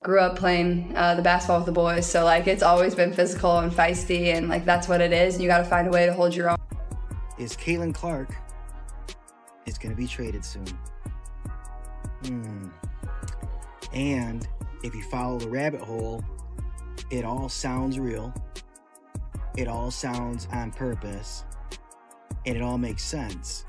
Grew up playing the basketball with the boys, so like it's always been physical and feisty, and like that's what it is, and you got to find a way to hold your own. Is Caitlin Clark is going to be traded soon. And if you follow the rabbit hole, it all sounds real. It all sounds on purpose. And it all makes sense.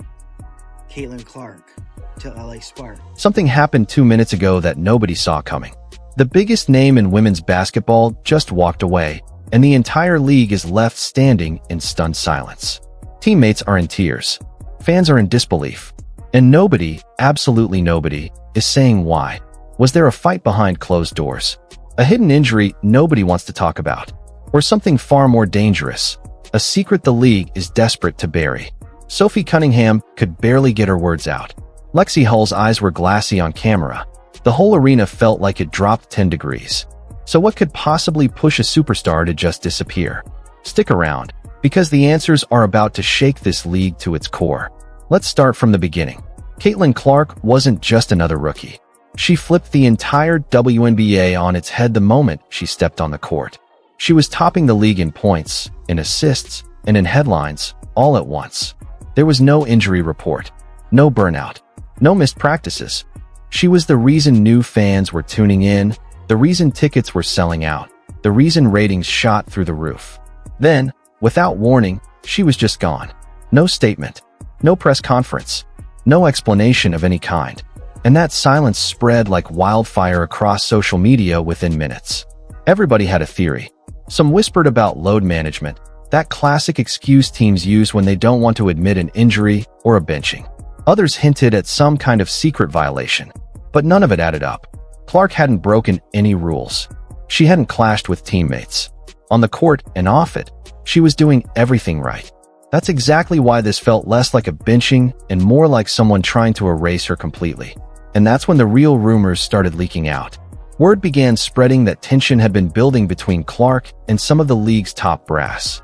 Caitlin Clark to LA Spark. Something happened 2 minutes ago that nobody saw coming. The biggest name in women's basketball just walked away, and the entire league is left standing in stunned silence. Teammates are in tears. Fans are in disbelief. And nobody, absolutely nobody, is saying why. Was there a fight behind closed doors? A hidden injury nobody wants to talk about? Or something far more dangerous? A secret the league is desperate to bury. Sophie Cunningham could barely get her words out. Lexi Hull's eyes were glassy on camera. The whole arena felt like it dropped 10 degrees. So what could possibly push a superstar to just disappear? Stick around, because the answers are about to shake this league to its core. Let's start from the beginning. Caitlin Clark wasn't just another rookie. She flipped the entire WNBA on its head the moment she stepped on the court. She was topping the league in points, in assists, and in headlines, all at once. There was no injury report, no burnout, no missed practices. She was the reason new fans were tuning in, the reason tickets were selling out, the reason ratings shot through the roof. Then, without warning, she was just gone. No statement, no press conference, no explanation of any kind. And that silence spread like wildfire across social media within minutes. Everybody had a theory. Some whispered about load management, that classic excuse teams use when they don't want to admit an injury or a benching. Others hinted at some kind of secret violation, but none of it added up. Clark hadn't broken any rules. She hadn't clashed with teammates. On the court and off it, she was doing everything right. That's exactly why this felt less like a benching and more like someone trying to erase her completely. And that's when the real rumors started leaking out. Word began spreading that tension had been building between Clark and some of the league's top brass.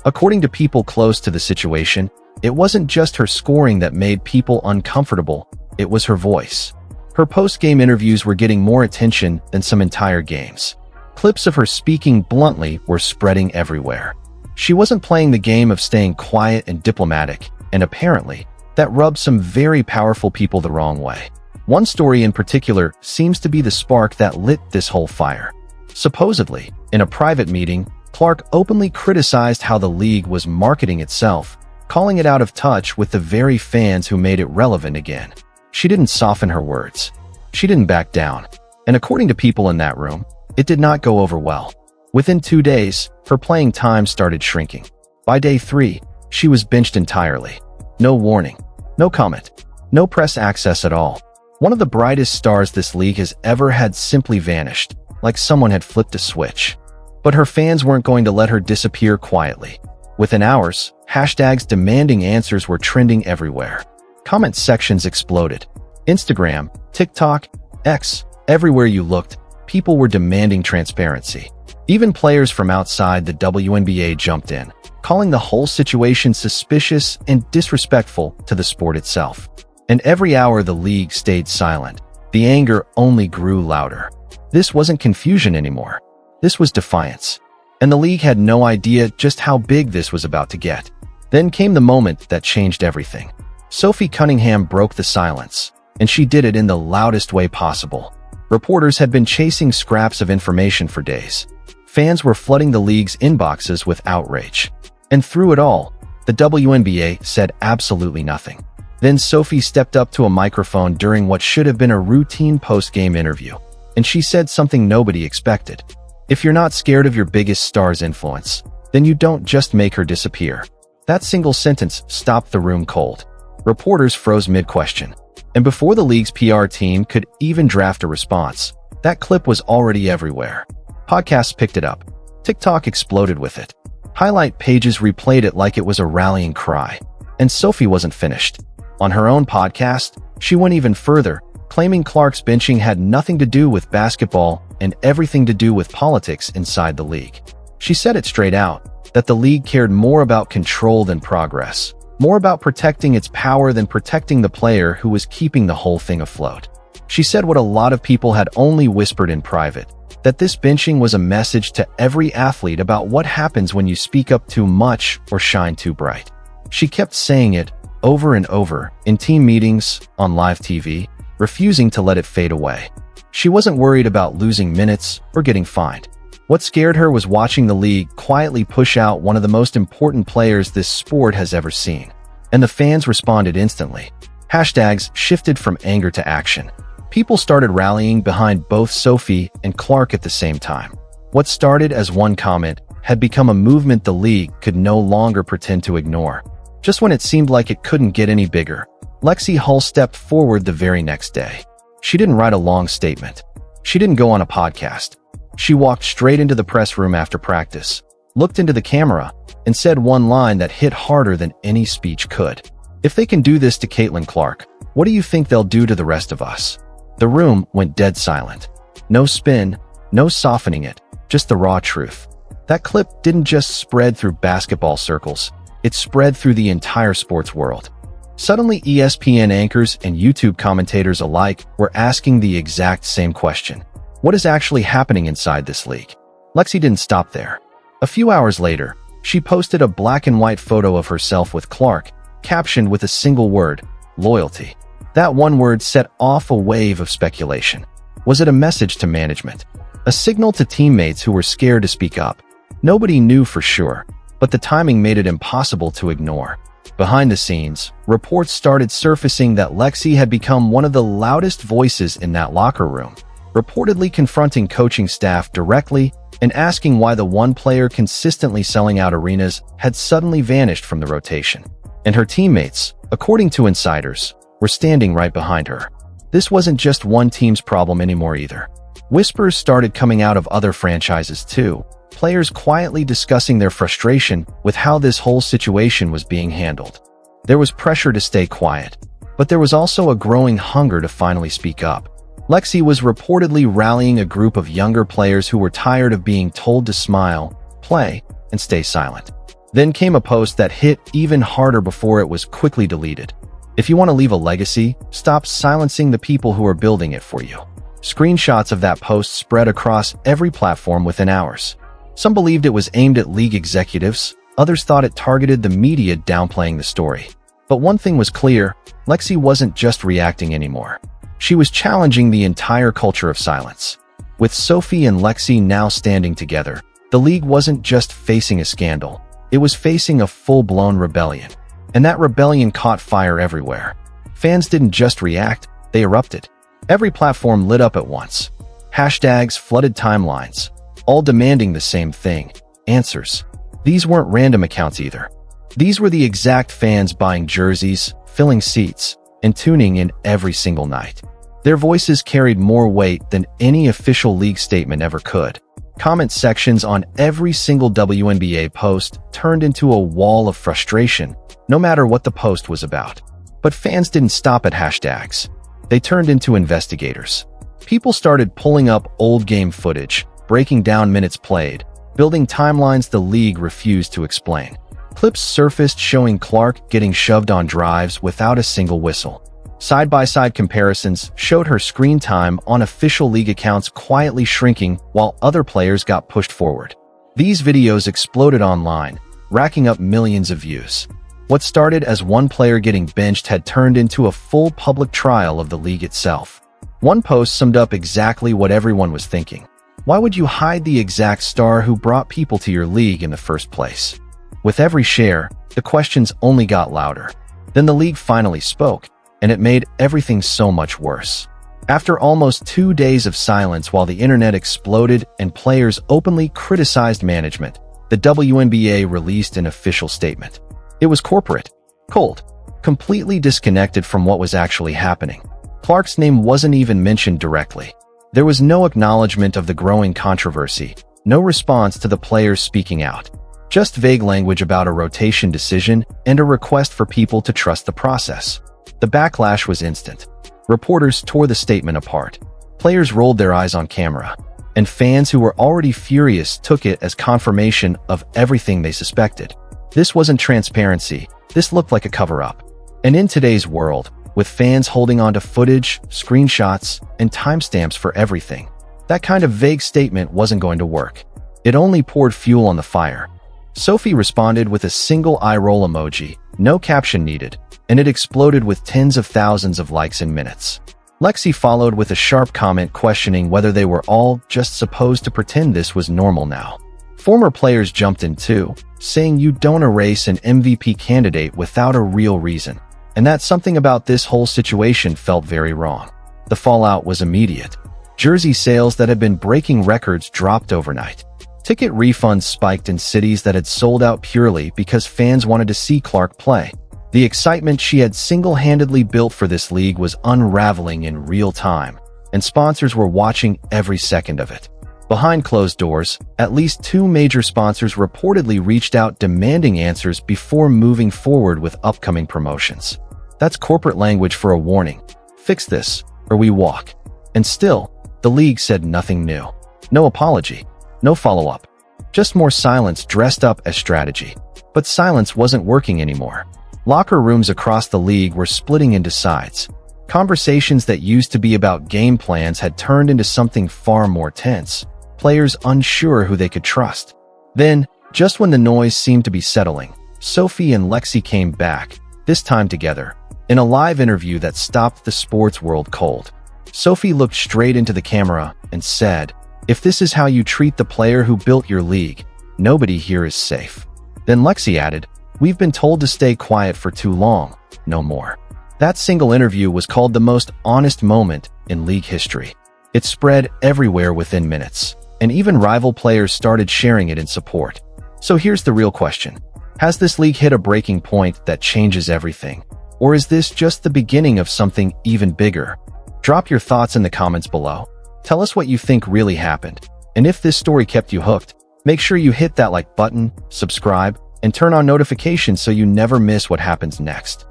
According to people close to the situation, it wasn't just her scoring that made people uncomfortable, it was her voice. Her post-game interviews were getting more attention than some entire games. Clips of her speaking bluntly were spreading everywhere. She wasn't playing the game of staying quiet and diplomatic, and apparently, that rubbed some very powerful people the wrong way. One story in particular seems to be the spark that lit this whole fire. Supposedly, in a private meeting, Clark openly criticized how the league was marketing itself, calling it out of touch with the very fans who made it relevant again. She didn't soften her words. She didn't back down. And according to people in that room, it did not go over well. Within 2 days, her playing time started shrinking. By day 3, she was benched entirely. No warning, no comment, no press access at all. One of the brightest stars this league has ever had simply vanished, like someone had flipped a switch. But her fans weren't going to let her disappear quietly. Within hours, hashtags demanding answers were trending everywhere. Comment sections exploded. Instagram, TikTok, X, everywhere you looked, people were demanding transparency. Even players from outside the WNBA jumped in, calling the whole situation suspicious and disrespectful to the sport itself. And every hour the league stayed silent, the anger only grew louder. This wasn't confusion anymore. This was defiance. And the league had no idea just how big this was about to get. Then came the moment that changed everything. Sophie Cunningham broke the silence, and she did it in the loudest way possible. Reporters had been chasing scraps of information for days. Fans were flooding the league's inboxes with outrage. And through it all, the WNBA said absolutely nothing. Then Sophie stepped up to a microphone during what should have been a routine post-game interview, and she said something nobody expected. If you're not scared of your biggest star's influence, then you don't just make her disappear. That single sentence stopped the room cold. Reporters froze mid-question. And before the league's PR team could even draft a response, that clip was already everywhere. Podcasts picked it up. TikTok exploded with it. Highlight pages replayed it like it was a rallying cry. And Sophie wasn't finished. On her own podcast, she went even further, claiming Clark's benching had nothing to do with basketball and everything to do with politics inside the league. She said it straight out, that the league cared more about control than progress, more about protecting its power than protecting the player who was keeping the whole thing afloat. She said what a lot of people had only whispered in private, that this benching was a message to every athlete about what happens when you speak up too much or shine too bright. She kept saying it over and over in team meetings, on live TV, refusing to let it fade away. She wasn't worried about losing minutes or getting fined. What scared her was watching the league quietly push out one of the most important players this sport has ever seen. And the fans responded instantly. Hashtags shifted from anger to action. People started rallying behind both Sophie and Clark at the same time. What started as one comment had become a movement the league could no longer pretend to ignore. Just when it seemed like it couldn't get any bigger, Lexi Hull stepped forward the very next day. She didn't write a long statement. She didn't go on a podcast. She walked straight into the press room after practice, looked into the camera, and said one line that hit harder than any speech could. "If they can do this to Caitlin Clark, what do you think they'll do to the rest of us?" The room went dead silent. No spin, no softening it, just the raw truth. That clip didn't just spread through basketball circles, it spread through the entire sports world. Suddenly, ESPN anchors and YouTube commentators alike were asking the exact same question. What is actually happening inside this league? Lexi didn't stop there. A few hours later, she posted a black and white photo of herself with Clark, captioned with a single word, loyalty. That one word set off a wave of speculation. Was it a message to management? A signal to teammates who were scared to speak up? Nobody knew for sure, but the timing made it impossible to ignore. Behind the scenes, reports started surfacing that Lexi had become one of the loudest voices in that locker room, reportedly confronting coaching staff directly and asking why the one player consistently selling out arenas had suddenly vanished from the rotation. And her teammates, according to insiders, were standing right behind her. This wasn't just one team's problem anymore either. Whispers started coming out of other franchises too, players quietly discussing their frustration with how this whole situation was being handled. There was pressure to stay quiet, but there was also a growing hunger to finally speak up. Lexi was reportedly rallying a group of younger players who were tired of being told to smile, play, and stay silent. Then came a post that hit even harder before it was quickly deleted. If you want to leave a legacy, stop silencing the people who are building it for you. Screenshots of that post spread across every platform within hours. Some believed it was aimed at league executives, others thought it targeted the media downplaying the story. But one thing was clear, Lexi wasn't just reacting anymore. She was challenging the entire culture of silence. With Sophie and Lexi now standing together, the league wasn't just facing a scandal, it was facing a full-blown rebellion. And that rebellion caught fire everywhere. Fans didn't just react, they erupted. Every platform lit up at once. Hashtags flooded timelines, all demanding the same thing, answers. These weren't random accounts either. These were the exact fans buying jerseys, filling seats, and tuning in every single night. Their voices carried more weight than any official league statement ever could. Comment sections on every single WNBA post turned into a wall of frustration, no matter what the post was about. But fans didn't stop at hashtags. They turned into investigators. People started pulling up old game footage, breaking down minutes played, building timelines the league refused to explain. Clips surfaced showing Clark getting shoved on drives without a single whistle. Side-by-side comparisons showed her screen time on official league accounts quietly shrinking while other players got pushed forward. These videos exploded online, racking up millions of views. What started as one player getting benched had turned into a full public trial of the league itself. One post summed up exactly what everyone was thinking. Why would you hide the exact star who brought people to your league in the first place? With every share, the questions only got louder. Then the league finally spoke, and it made everything so much worse. After almost 2 days of silence while the internet exploded and players openly criticized management, the WNBA released an official statement. It was corporate, cold, completely disconnected from what was actually happening. Clark's name wasn't even mentioned directly. There was no acknowledgement of the growing controversy, no response to the players speaking out. Just vague language about a rotation decision and a request for people to trust the process. The backlash was instant. Reporters tore the statement apart. Players rolled their eyes on camera. And fans who were already furious took it as confirmation of everything they suspected. This wasn't transparency. This looked like a cover-up. And in today's world, with fans holding onto footage, screenshots, and timestamps for everything, That kind of vague statement wasn't going to work. It only poured fuel on the fire. Sophie responded with a single eye roll emoji, no caption needed, and it exploded with tens of thousands of likes in minutes. Lexi followed with a sharp comment questioning whether they were all just supposed to pretend this was normal now. Former players jumped in too, saying you don't erase an MVP candidate without a real reason. And that something about this whole situation felt very wrong. The fallout was immediate. Jersey sales that had been breaking records dropped overnight. Ticket refunds spiked in cities that had sold out purely because fans wanted to see Clark play. The excitement she had single-handedly built for this league was unraveling in real time, and sponsors were watching every second of it. Behind closed doors, at least 2 major sponsors reportedly reached out demanding answers before moving forward with upcoming promotions. That's corporate language for a warning. Fix this, or we walk. And still, the league said nothing new. No apology. No follow-up. Just more silence dressed up as strategy. But silence wasn't working anymore. Locker rooms across the league were splitting into sides. Conversations that used to be about game plans had turned into something far more tense. Players unsure who they could trust. Then, just when the noise seemed to be settling, Sophie and Lexi came back, this time together, in a live interview that stopped the sports world cold. Sophie looked straight into the camera and said, "If this is how you treat the player who built your league, nobody here is safe." Then Lexi added, "We've been told to stay quiet for too long, no more." That single interview was called the most honest moment in league history. It spread everywhere within minutes, and even rival players started sharing it in support. So here's the real question. Has this league hit a breaking point that changes everything? Or is this just the beginning of something even bigger? Drop your thoughts in the comments below. Tell us what you think really happened. And if this story kept you hooked, make sure you hit that like button, subscribe, and turn on notifications so you never miss what happens next.